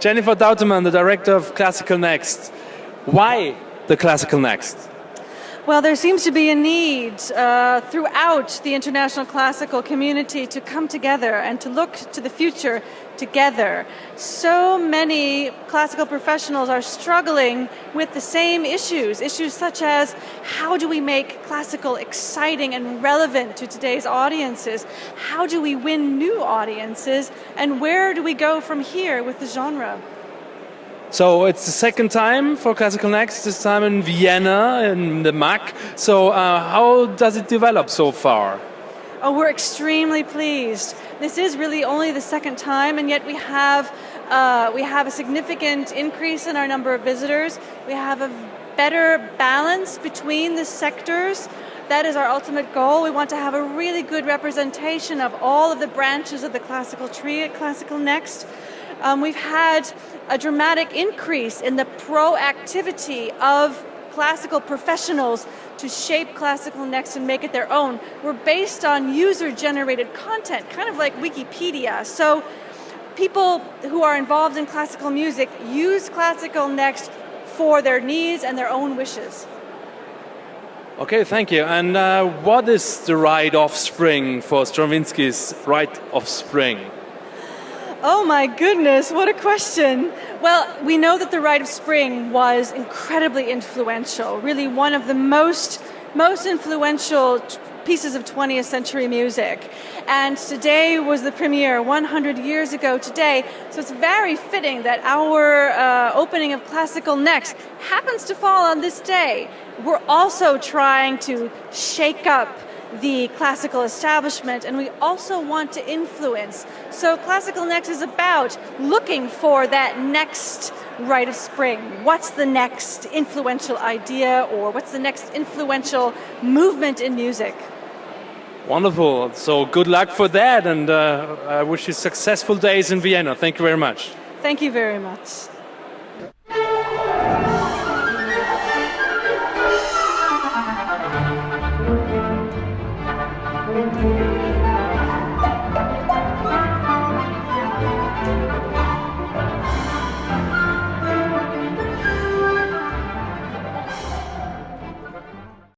Jennifer Dautermann, the director of Classical Next. Why the Classical Next? Well, there seems to be a need throughout the international classical community to come together and to look to the future together. So many classical professionals are struggling with the same issues such as how do we make classical exciting and relevant to today's audiences? How do we win new audiences? And where do we go from here with the genre? So it's the second time for Classical Next, this time in Vienna, in the MAC. So how does it develop so far? Oh, we're extremely pleased. This is really only the second time, and yet we have a significant increase in our number of visitors. We have a better balance between the sectors. That is our ultimate goal. We want to have a really good representation of all of the branches of the classical tree at Classical Next. We've had a dramatic increase in the proactivity of classical professionals to shape Classical Next and make it their own. We're based on user-generated content, kind of like Wikipedia. So people who are involved in classical music use Classical Next for their needs and their own wishes. Okay, thank you. And what is the Rite of Spring for Stravinsky's Rite of Spring? Oh my goodness, what a question. Well, we know that the Rite of Spring was incredibly influential, really one of the most influential pieces of 20th century music. And today was the premiere 100 years ago today, so it's very fitting that our opening of Classical Next happens to fall on this day. We're also trying to shake up the classical establishment, and we also want to influence. So Classical Next is about looking for that next Rite of Spring. What's the next influential idea, or what's the next influential movement in music? Wonderful. So good luck for that, and I wish you successful days in Vienna. Thank you very much. Thank you very much.